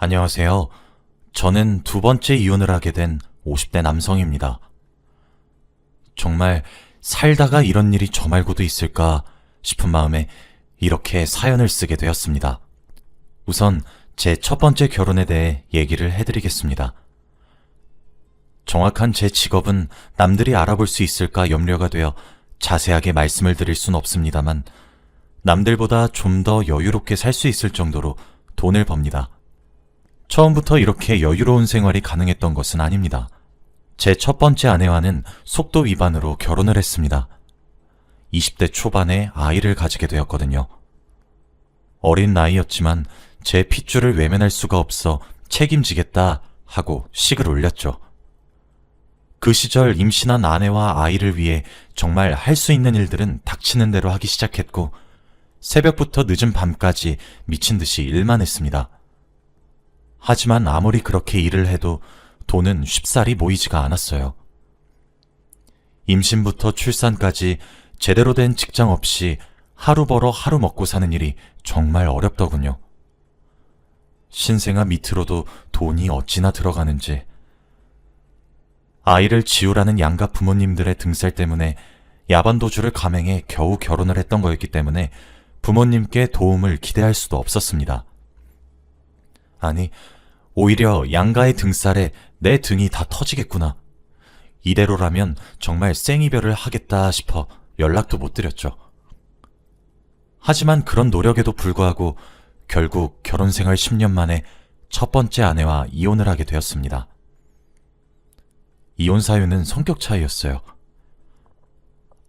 안녕하세요. 저는 두 번째 이혼을 하게 된 50대 남성입니다. 정말 살다가 이런 일이 저 말고도 있을까 싶은 마음에 이렇게 사연을 쓰게 되었습니다. 우선 제 첫 번째 결혼에 대해 얘기를 해드리겠습니다. 정확한 제 직업은 남들이 알아볼 수 있을까 염려가 되어 자세하게 말씀을 드릴 순 없습니다만 남들보다 좀 더 여유롭게 살 수 있을 정도로 돈을 법니다. 처음부터 이렇게 여유로운 생활이 가능했던 것은 아닙니다. 제 첫 번째 아내와는 속도 위반으로 결혼을 했습니다. 20대 초반에 아이를 가지게 되었거든요. 어린 나이였지만 제 핏줄을 외면할 수가 없어 책임지겠다 하고 식을 올렸죠. 그 시절 임신한 아내와 아이를 위해 정말 할 수 있는 일들은 닥치는 대로 하기 시작했고 새벽부터 늦은 밤까지 미친 듯이 일만 했습니다. 하지만 아무리 그렇게 일을 해도 돈은 쉽사리 모이지가 않았어요. 임신부터 출산까지 제대로 된 직장 없이 하루 벌어 하루 먹고 사는 일이 정말 어렵더군요. 신생아 밑으로도 돈이 어찌나 들어가는지. 아이를 지우라는 양가 부모님들의 등살 때문에 야반도주를 감행해 겨우 결혼을 했던 거였기 때문에 부모님께 도움을 기대할 수도 없었습니다. 아니, 오히려 양가의 등살에 내 등이 다 터지겠구나. 이대로라면 정말 생이별을 하겠다 싶어 연락도 못 드렸죠. 하지만 그런 노력에도 불구하고 결국 결혼 생활 10년 만에 첫 번째 아내와 이혼을 하게 되었습니다. 이혼 사유는 성격 차이였어요.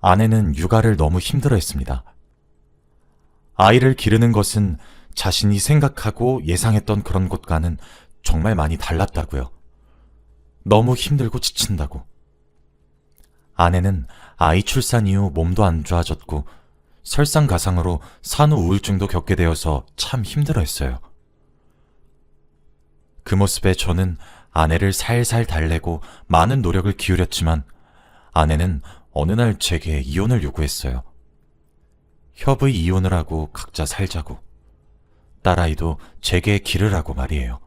아내는 육아를 너무 힘들어했습니다. 아이를 기르는 것은 자신이 생각하고 예상했던 그런 것과는 정말 많이 달랐다고요. 너무 힘들고 지친다고. 아내는 아이 출산 이후 몸도 안 좋아졌고 설상가상으로 산후 우울증도 겪게 되어서 참 힘들어했어요. 그 모습에 저는 아내를 살살 달래고 많은 노력을 기울였지만 아내는 어느 날 제게 이혼을 요구했어요. 협의 이혼을 하고 각자 살자고. 딸아이도 제게 기르라고 말이에요.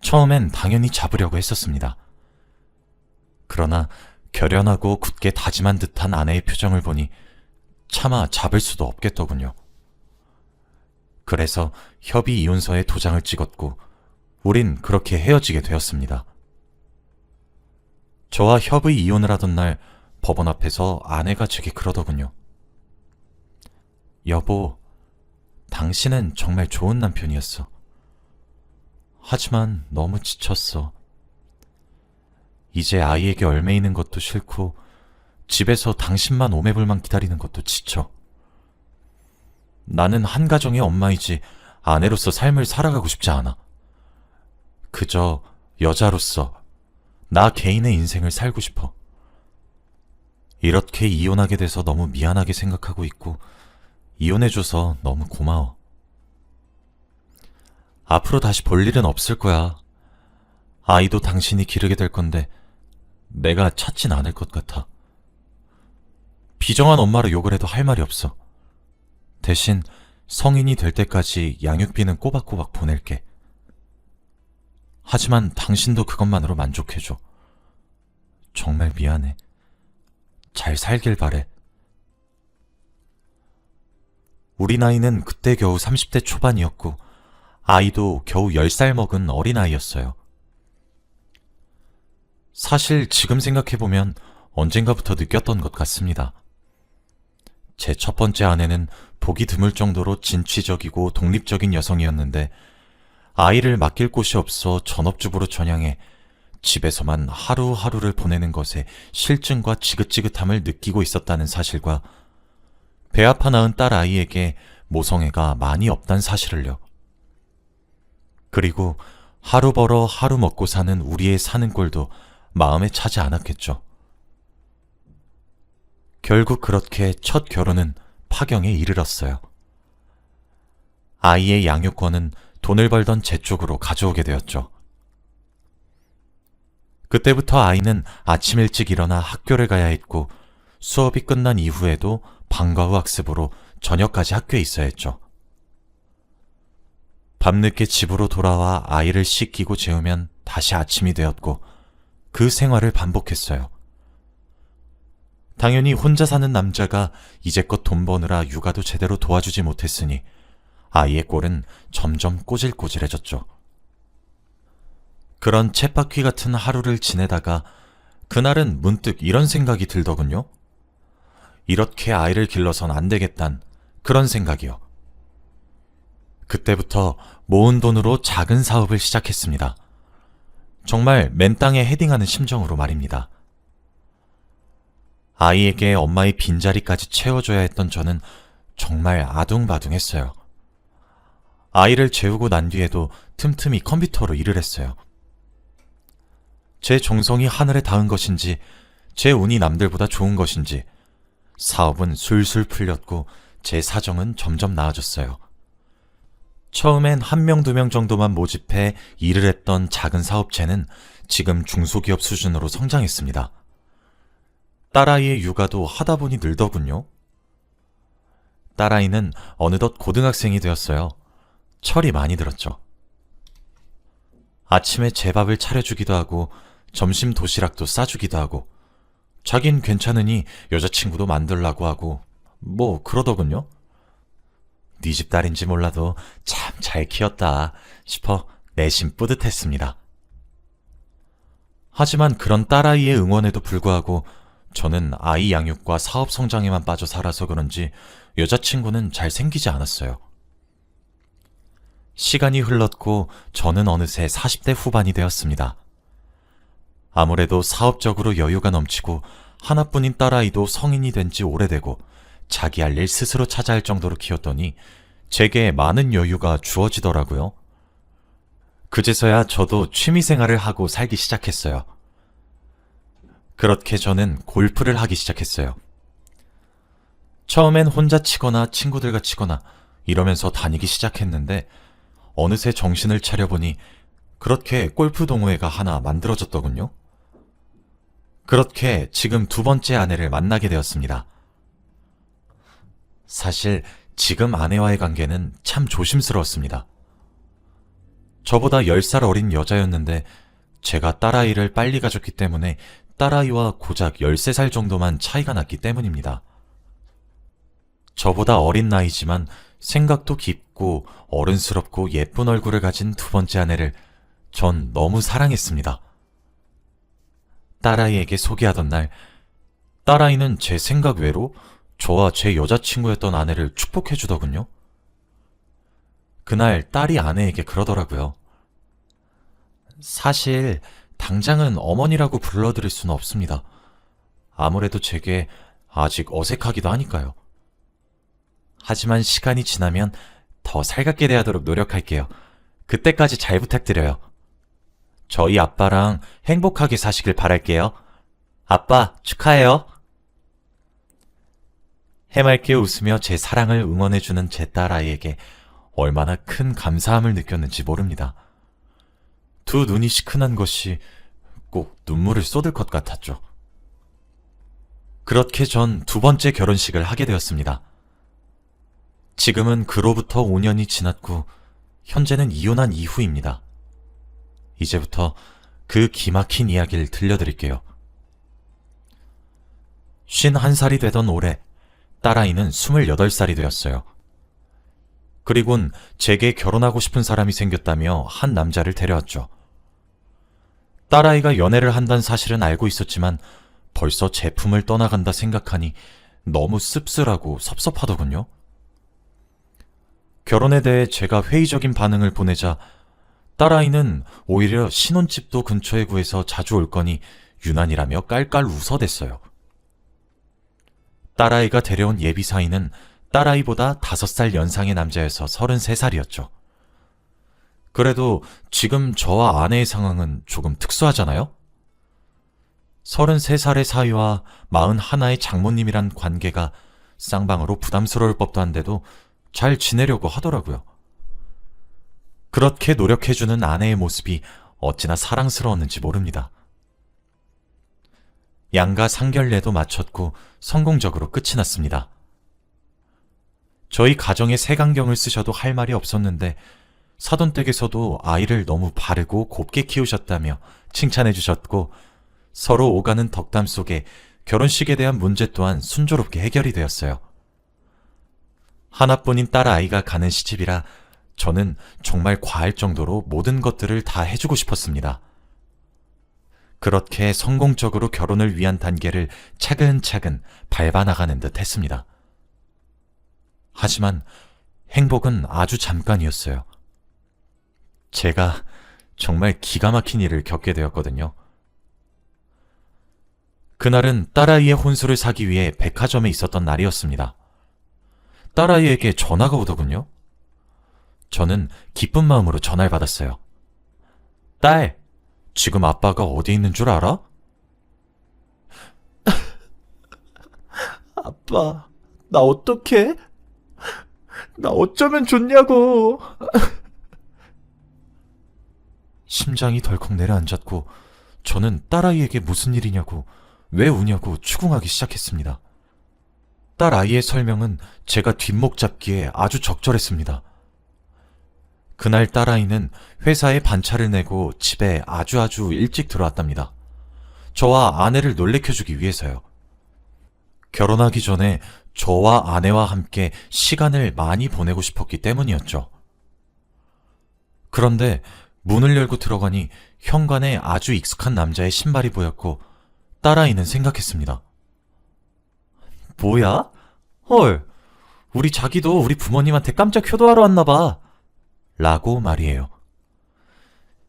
처음엔 당연히 잡으려고 했었습니다. 그러나 결연하고 굳게 다짐한 듯한 아내의 표정을 보니 차마 잡을 수도 없겠더군요. 그래서 협의 이혼서에 도장을 찍었고 우린 그렇게 헤어지게 되었습니다. 저와 협의 이혼을 하던 날 법원 앞에서 아내가 제게 그러더군요. 여보, 당신은 정말 좋은 남편이었어. 하지만 너무 지쳤어. 이제 아이에게 얽매이는 것도 싫고 집에서 당신만 오매불만 기다리는 것도 지쳐. 나는 한 가정의 엄마이지 아내로서 삶을 살아가고 싶지 않아. 그저 여자로서 나 개인의 인생을 살고 싶어. 이렇게 이혼하게 돼서 너무 미안하게 생각하고 있고 이혼해줘서 너무 고마워. 앞으로 다시 볼 일은 없을 거야. 아이도 당신이 기르게 될 건데 내가 찾진 않을 것 같아. 비정한 엄마로 욕을 해도 할 말이 없어. 대신 성인이 될 때까지 양육비는 꼬박꼬박 보낼게. 하지만 당신도 그것만으로 만족해줘. 정말 미안해. 잘 살길 바래. 우리 나이는 그때 겨우 30대 초반이었고 아이도 겨우 10살 먹은 어린아이였어요. 사실 지금 생각해보면 언젠가부터 느꼈던 것 같습니다. 제 첫 번째 아내는 보기 드물 정도로 진취적이고 독립적인 여성이었는데 아이를 맡길 곳이 없어 전업주부로 전향해 집에서만 하루하루를 보내는 것에 실증과 지긋지긋함을 느끼고 있었다는 사실과 배 아파 낳은 딸 아이에게 모성애가 많이 없단 사실을요. 그리고 하루 벌어 하루 먹고 사는 우리의 사는 꼴도 마음에 차지 않았겠죠. 결국 그렇게 첫 결혼은 파경에 이르렀어요. 아이의 양육권은 돈을 벌던 제 쪽으로 가져오게 되었죠. 그때부터 아이는 아침 일찍 일어나 학교를 가야 했고 수업이 끝난 이후에도 방과 후 학습으로 저녁까지 학교에 있어야 했죠. 밤늦게 집으로 돌아와 아이를 씻기고 재우면 다시 아침이 되었고 그 생활을 반복했어요. 당연히 혼자 사는 남자가 이제껏 돈 버느라 육아도 제대로 도와주지 못했으니 아이의 꼴은 점점 꼬질꼬질해졌죠. 그런 쳇바퀴 같은 하루를 지내다가 그날은 문득 이런 생각이 들더군요. 이렇게 아이를 길러선 안 되겠단 그런 생각이요. 그때부터 모은 돈으로 작은 사업을 시작했습니다. 정말 맨땅에 헤딩하는 심정으로 말입니다. 아이에게 엄마의 빈자리까지 채워줘야 했던 저는 정말 아둥바둥했어요. 아이를 재우고 난 뒤에도 틈틈이 컴퓨터로 일을 했어요. 제 정성이 하늘에 닿은 것인지 제 운이 남들보다 좋은 것인지 사업은 술술 풀렸고 제 사정은 점점 나아졌어요. 처음엔 1명, 2명 정도만 모집해 일을 했던 작은 사업체는 지금 중소기업 수준으로 성장했습니다. 딸아이의 육아도 하다 보니 늘더군요. 딸아이는 어느덧 고등학생이 되었어요. 철이 많이 들었죠. 아침에 제 밥을 차려주기도 하고 점심 도시락도 싸주기도 하고 자긴 괜찮으니 여자친구도 만들라고 하고 뭐 그러더군요. 네 집 딸인지 몰라도 참 잘 키웠다 싶어 내심 뿌듯했습니다. 하지만 그런 딸아이의 응원에도 불구하고 저는 아이 양육과 사업 성장에만 빠져 살아서 그런지 여자친구는 잘 생기지 않았어요. 시간이 흘렀고 저는 어느새 40대 후반이 되었습니다. 아무래도 사업적으로 여유가 넘치고 하나뿐인 딸아이도 성인이 된 지 오래되고 자기 할 일 스스로 찾아 할 정도로 키웠더니 제게 많은 여유가 주어지더라고요. 그제서야 저도 취미생활을 하고 살기 시작했어요. 그렇게 저는 골프를 하기 시작했어요. 처음엔 혼자 치거나 친구들과 치거나 이러면서 다니기 시작했는데 어느새 정신을 차려보니 그렇게 골프 동호회가 하나 만들어졌더군요. 그렇게 지금 2번째 아내를 만나게 되었습니다. 사실 지금 아내와의 관계는 참 조심스러웠습니다. 저보다 10살 어린 여자였는데 제가 딸아이를 빨리 가졌기 때문에 딸아이와 고작 13살 정도만 차이가 났기 때문입니다. 저보다 어린 나이지만 생각도 깊고 어른스럽고 예쁜 얼굴을 가진 2번째 아내를 전 너무 사랑했습니다. 딸아이에게 소개하던 날, 딸아이는 제 생각 외로 저와 제 여자친구였던 아내를 축복해주더군요. 그날 딸이 아내에게 그러더라고요. 사실 당장은 어머니라고 불러드릴 수는 없습니다. 아무래도 제게 아직 어색하기도 하니까요. 하지만 시간이 지나면 더 살갑게 대하도록 노력할게요. 그때까지 잘 부탁드려요. 저희 아빠랑 행복하게 사시길 바랄게요. 아빠, 축하해요. 해맑게 웃으며 제 사랑을 응원해주는 제 딸아이에게 얼마나 큰 감사함을 느꼈는지 모릅니다. 두 눈이 시큰한 것이 꼭 눈물을 쏟을 것 같았죠. 그렇게 전 2번째 결혼식을 하게 되었습니다. 지금은 그로부터 5년이 지났고 현재는 이혼한 이후입니다. 이제부터 그 기막힌 이야기를 들려드릴게요. 51살이 되던 올해 딸아이는 28살이 되었어요. 그리곤 제게 결혼하고 싶은 사람이 생겼다며 한 남자를 데려왔죠. 딸아이가 연애를 한다는 사실은 알고 있었지만 벌써 제 품을 떠나간다 생각하니 너무 씁쓸하고 섭섭하더군요. 결혼에 대해 제가 회의적인 반응을 보내자 딸아이는 오히려 신혼집도 근처에 구해서 자주 올 거니 유난이라며 깔깔 웃어댔어요. 딸아이가 데려온 예비사위는 딸아이보다 5살 연상의 남자여서 33살이었죠. 그래도 지금 저와 아내의 상황은 조금 특수하잖아요? 33살의 사위와 41의 장모님이란 관계가 쌍방으로 부담스러울 법도 한데도 잘 지내려고 하더라고요. 그렇게 노력해주는 아내의 모습이 어찌나 사랑스러웠는지 모릅니다. 양가 상견례도 마쳤고 성공적으로 끝이 났습니다. 저희 가정의 색안경을 쓰셔도 할 말이 없었는데 사돈댁에서도 아이를 너무 바르고 곱게 키우셨다며 칭찬해 주셨고, 서로 오가는 덕담 속에 결혼식에 대한 문제 또한 순조롭게 해결이 되었어요. 하나뿐인 딸 아이가 가는 시집이라 저는 정말 과할 정도로 모든 것들을 다 해주고 싶었습니다. 그렇게 성공적으로 결혼을 위한 단계를 차근차근 밟아나가는 듯 했습니다. 하지만 행복은 아주 잠깐이었어요. 제가 정말 기가 막힌 일을 겪게 되었거든요. 그날은 딸아이의 혼수를 사기 위해 백화점에 있었던 날이었습니다. 딸아이에게 전화가 오더군요. 저는 기쁜 마음으로 전화를 받았어요. 딸, 지금 아빠가 어디 있는 줄 알아? 아빠, 나 어떡해? 나 어쩌면 좋냐고. 심장이 덜컥 내려앉았고 저는 딸아이에게 무슨 일이냐고, 왜 우냐고 추궁하기 시작했습니다. 딸아이의 설명은 제가 뒷목 잡기에 아주 적절했습니다. 그날 딸아이는 회사에 반차를 내고 집에 아주 일찍 들어왔답니다. 저와 아내를 놀래켜주기 위해서요. 결혼하기 전에 저와 아내와 함께 시간을 많이 보내고 싶었기 때문이었죠. 그런데 문을 열고 들어가니 현관에 아주 익숙한 남자의 신발이 보였고 딸아이는 생각했습니다. 뭐야? 헐, 우리 자기도 우리 부모님한테 깜짝 효도하러 왔나봐. 라고 말이에요.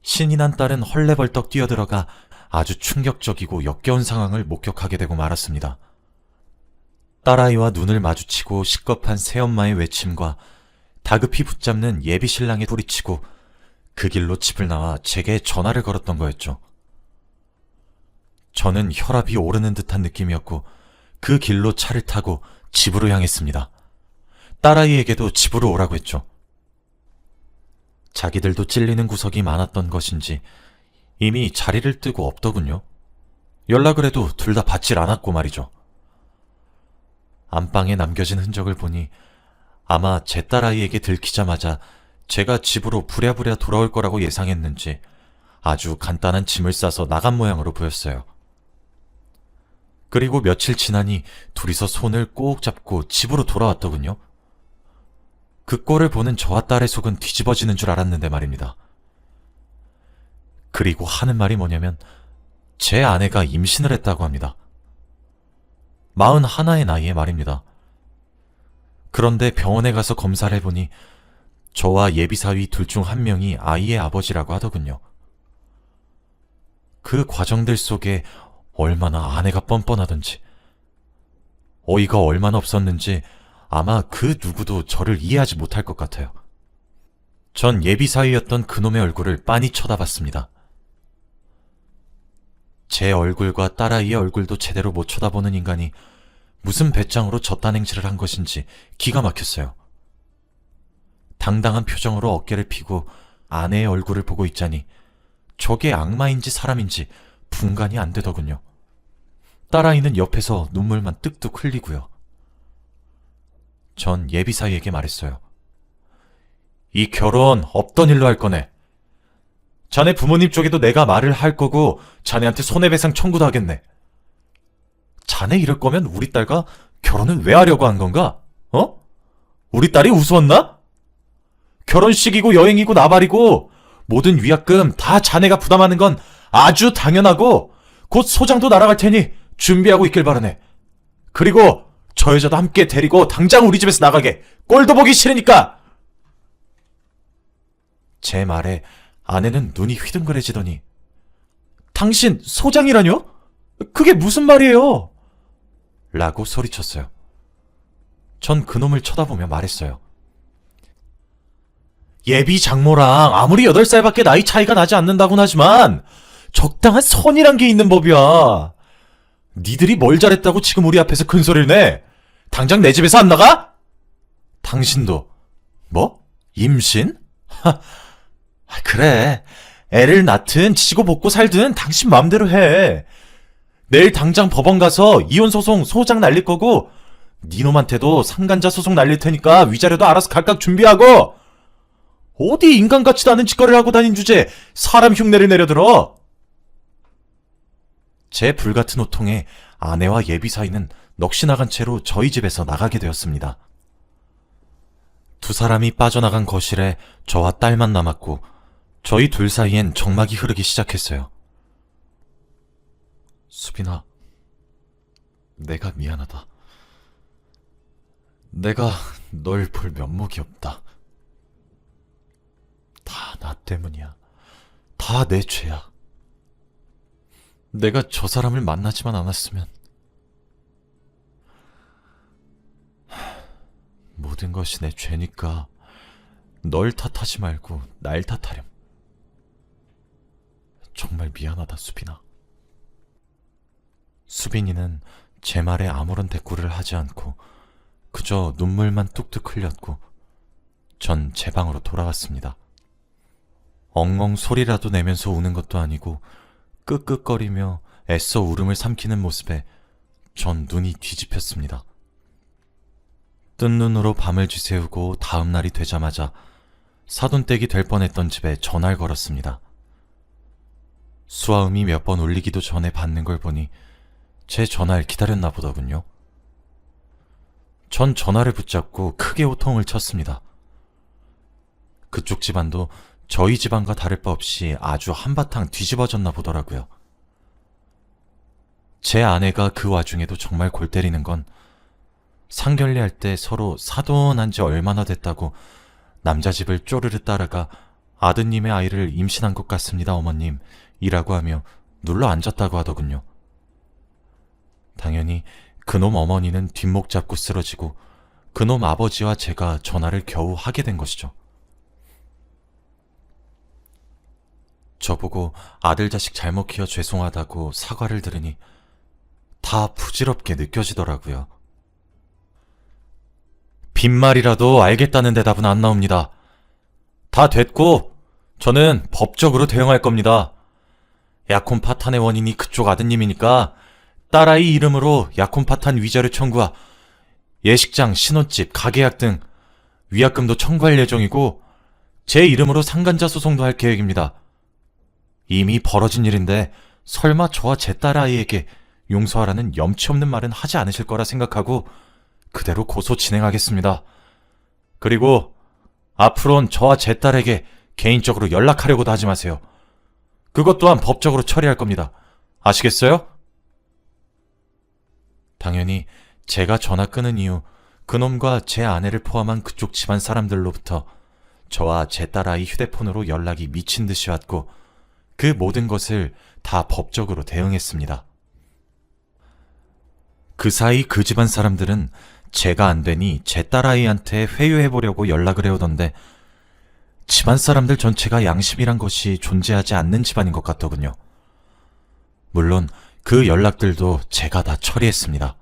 신이 난 딸은 헐레벌떡 뛰어들어가 아주 충격적이고 역겨운 상황을 목격하게 되고 말았습니다. 딸아이와 눈을 마주치고 식겁한 새엄마의 외침과 다급히 붙잡는 예비 신랑의 소리치고 그 길로 집을 나와 제게 전화를 걸었던 거였죠. 저는 혈압이 오르는 듯한 느낌이었고 그 길로 차를 타고 집으로 향했습니다. 딸아이에게도 집으로 오라고 했죠. 자기들도 찔리는 구석이 많았던 것인지 이미 자리를 뜨고 없더군요. 연락을 해도 둘 다 받질 않았고 말이죠. 안방에 남겨진 흔적을 보니 아마 제 딸아이에게 들키자마자 제가 집으로 부랴부랴 돌아올 거라고 예상했는지 아주 간단한 짐을 싸서 나간 모양으로 보였어요. 그리고 며칠 지나니 둘이서 손을 꼭 잡고 집으로 돌아왔더군요. 그 꼴을 보는 저와 딸의 속은 뒤집어지는 줄 알았는데 말입니다. 그리고 하는 말이 뭐냐면 제 아내가 임신을 했다고 합니다. 41의 나이에 말입니다. 그런데 병원에 가서 검사를 해보니 저와 예비사위 둘 중 한 명이 아이의 아버지라고 하더군요. 그 과정들 속에 얼마나 아내가 뻔뻔하던지, 어이가 얼마나 없었는지 아마 그 누구도 저를 이해하지 못할 것 같아요. 전 예비사위였던 그놈의 얼굴을 빤히 쳐다봤습니다. 제 얼굴과 딸아이의 얼굴도 제대로 못 쳐다보는 인간이 무슨 배짱으로 저딴 행실을 한 것인지 기가 막혔어요. 당당한 표정으로 어깨를 펴고 아내의 얼굴을 보고 있자니 저게 악마인지 사람인지 분간이 안 되더군요. 딸아이는 옆에서 눈물만 뚝뚝 흘리고요. 전 예비사위에게 말했어요. 이 결혼 없던 일로 할 거네. 자네 부모님 쪽에도 내가 말을 할 거고 자네한테 손해배상 청구도 하겠네. 자네 이럴 거면 우리 딸과 결혼은 왜 하려고 한 건가? 어? 우리 딸이 우스웠나? 결혼식이고 여행이고 나발이고 모든 위약금 다 자네가 부담하는 건 아주 당연하고 곧 소장도 날아갈 테니 준비하고 있길 바라네. 그리고 저 여자도 함께 데리고 당장 우리 집에서 나가게. 꼴도 보기 싫으니까. 제 말에 아내는 눈이 휘둥그레지더니 당신 소장이라뇨? 그게 무슨 말이에요? 라고 소리쳤어요. 전 그놈을 쳐다보며 말했어요. 예비 장모랑 아무리 8살밖에 나이 차이가 나지 않는다곤 하지만 적당한 선이란 게 있는 법이야. 니들이 뭘 잘했다고 지금 우리 앞에서 큰소리를 내? 당장 내 집에서 안 나가? 당신도 뭐? 임신? 그래, 애를 낳든 지지고 볶고 살든 당신 마음대로 해. 내일 당장 법원 가서 이혼소송 소장 날릴 거고 니놈한테도 상간자 소송 날릴 테니까 위자료도 알아서 각각 준비하고. 어디 인간 같지도 않은 짓거리를 하고 다닌 주제에 사람 흉내를 내려들어? 제 불같은 호통에 아내와 예비 사이는 넋이 나간 채로 저희 집에서 나가게 되었습니다. 두 사람이 빠져나간 거실에 저와 딸만 남았고 저희 둘 사이엔 정막이 흐르기 시작했어요. 수빈아, 내가 미안하다. 내가 널 볼 면목이 없다. 다 나 때문이야. 다 내 죄야. 내가 저 사람을 만나지만 않았으면 모든 것이 내 죄니까 널 탓하지 말고 날 탓하렴. 정말 미안하다, 수빈아. 수빈이는 제 말에 아무런 대꾸를 하지 않고 그저 눈물만 뚝뚝 흘렸고 전 제 방으로 돌아왔습니다. 엉엉 소리라도 내면서 우는 것도 아니고 끄끄거리며 애써 울음을 삼키는 모습에 전 눈이 뒤집혔습니다. 뜬 눈으로 밤을 지새우고 다음 날이 되자마자 사돈댁이 될 뻔했던 집에 전화를 걸었습니다. 수화음이 몇 번 울리기도 전에 받는 걸 보니 제 전화를 기다렸나 보더군요. 전 전화를 붙잡고 크게 호통을 쳤습니다. 그쪽 집안도 저희 집안과 다를 바 없이 아주 한바탕 뒤집어졌나 보더라고요. 제 아내가 그 와중에도 정말 골 때리는 건 상견례할 때 서로 사돈한 지 얼마나 됐다고 남자 집을 쪼르르 따라가 아드님의 아이를 임신한 것 같습니다, 어머님 이라고 하며 눌러 앉았다고 하더군요. 당연히 그놈 어머니는 뒷목 잡고 쓰러지고 그놈 아버지와 제가 전화를 겨우 하게 된 것이죠. 저보고 아들 자식 잘못 키워 죄송하다고 사과를 들으니 다 부질없게 느껴지더라고요. 빈말이라도 알겠다는 대답은 안 나옵니다. 다 됐고 저는 법적으로 대응할 겁니다. 약혼 파탄의 원인이 그쪽 아드님이니까 딸아이 이름으로 약혼 파탄 위자료 청구와 예식장, 신혼집, 가게약 등 위약금도 청구할 예정이고 제 이름으로 상간자 소송도 할 계획입니다. 이미 벌어진 일인데 설마 저와 제 딸아이에게 용서하라는 염치 없는 말은 하지 않으실 거라 생각하고 그대로 고소 진행하겠습니다. 그리고 앞으론 저와 제 딸에게 개인적으로 연락하려고도 하지 마세요. 그것 또한 법적으로 처리할 겁니다. 아시겠어요? 당연히 제가 전화 끊은 이후 그놈과 제 아내를 포함한 그쪽 집안 사람들로부터 저와 제 딸아이 휴대폰으로 연락이 미친 듯이 왔고 그 모든 것을 다 법적으로 대응했습니다. 그 사이 그 집안 사람들은 제가 안 되니 제 딸아이한테 회유해보려고 연락을 해오던데 집안 사람들 전체가 양심이란 것이 존재하지 않는 집안인 것 같더군요. 물론 그 연락들도 제가 다 처리했습니다.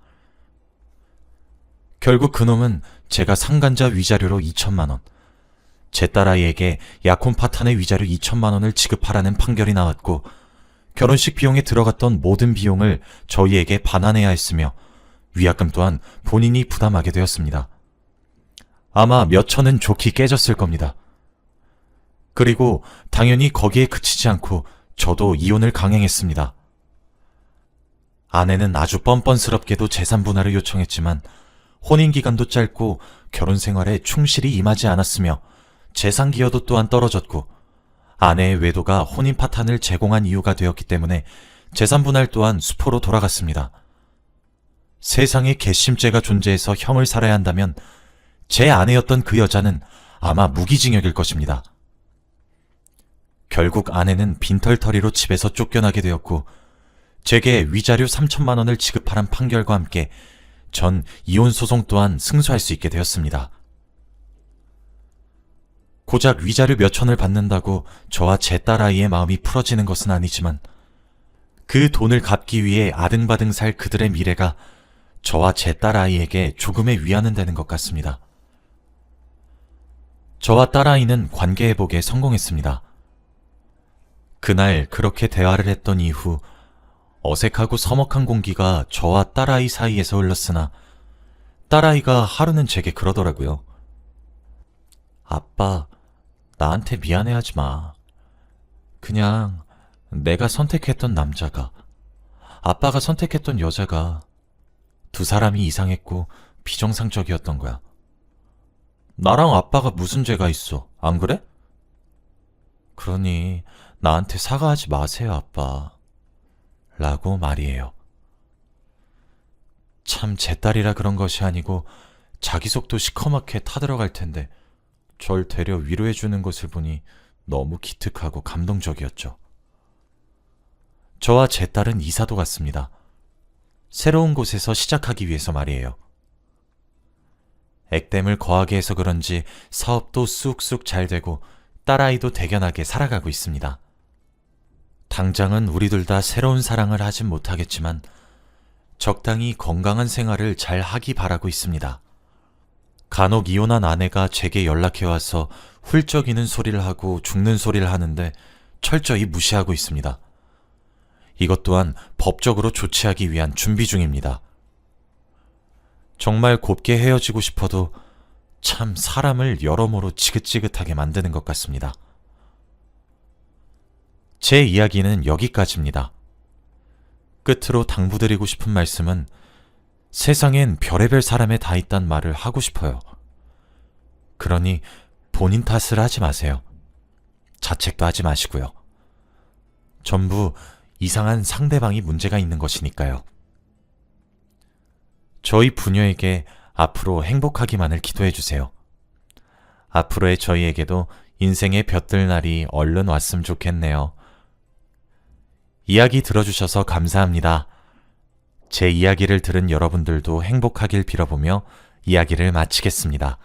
결국 그놈은 제가 상간자 위자료로 2천만 원, 제 딸아이에게 약혼 파탄의 위자료 2천만 원을 지급하라는 판결이 나왔고 결혼식 비용에 들어갔던 모든 비용을 저희에게 반환해야 했으며 위약금 또한 본인이 부담하게 되었습니다. 아마 몇 천은 좋게 깨졌을 겁니다. 그리고 당연히 거기에 그치지 않고 저도 이혼을 강행했습니다. 아내는 아주 뻔뻔스럽게도 재산 분할을 요청했지만 혼인기간도 짧고 결혼 생활에 충실히 임하지 않았으며 재산 기여도 또한 떨어졌고 아내의 외도가 혼인 파탄을 제공한 이유가 되었기 때문에 재산 분할 또한 수포로 돌아갔습니다. 세상에 괘씸죄가 존재해서 형을 살아야 한다면 제 아내였던 그 여자는 아마 무기징역일 것입니다. 결국 아내는 빈털터리로 집에서 쫓겨나게 되었고 제게 위자료 3천만 원을 지급하란 판결과 함께 전 이혼 소송 또한 승소할 수 있게 되었습니다. 고작 위자료 몇 천을 받는다고 저와 제 딸아이의 마음이 풀어지는 것은 아니지만 그 돈을 갚기 위해 아등바등 살 그들의 미래가 저와 제 딸아이에게 조금의 위안은 되는 것 같습니다. 저와 딸아이는 관계 회복에 성공했습니다. 그날 그렇게 대화를 했던 이후 어색하고 서먹한 공기가 저와 딸아이 사이에서 흘렀으나 딸아이가 하루는 제게 그러더라고요. 아빠, 나한테 미안해하지 마. 그냥 내가 선택했던 남자가, 아빠가 선택했던 여자가 두 사람이 이상했고 비정상적이었던 거야. 나랑 아빠가 무슨 죄가 있어, 안 그래? 그러니 나한테 사과하지 마세요, 아빠. 라고 말이에요. 참 제 딸이라 그런 것이 아니고 자기 속도 시커멓게 타들어갈 텐데 절 되려 위로해주는 것을 보니 너무 기특하고 감동적이었죠. 저와 제 딸은 이사도 갔습니다. 새로운 곳에서 시작하기 위해서 말이에요. 액땜을 거하게 해서 그런지 사업도 쑥쑥 잘 되고 딸아이도 대견하게 살아가고 있습니다. 당장은 우리 둘 다 새로운 사랑을 하진 못하겠지만 적당히 건강한 생활을 잘 하기 바라고 있습니다. 간혹 이혼한 아내가 제게 연락해와서 훌쩍이는 소리를 하고 죽는 소리를 하는데 철저히 무시하고 있습니다. 이것 또한 법적으로 조치하기 위한 준비 중입니다. 정말 곱게 헤어지고 싶어도 참 사람을 여러모로 지긋지긋하게 만드는 것 같습니다. 제 이야기는 여기까지입니다. 끝으로 당부드리고 싶은 말씀은 세상엔 별의별 사람에 다 있단 말을 하고 싶어요. 그러니 본인 탓을 하지 마세요. 자책도 하지 마시고요. 전부 이상한 상대방이 문제가 있는 것이니까요. 저희 부녀에게 앞으로 행복하기만을 기도해 주세요. 앞으로의 저희에게도 인생의 볕들 날이 얼른 왔으면 좋겠네요. 이야기 들어주셔서 감사합니다. 제 이야기를 들은 여러분들도 행복하길 빌어보며 이야기를 마치겠습니다.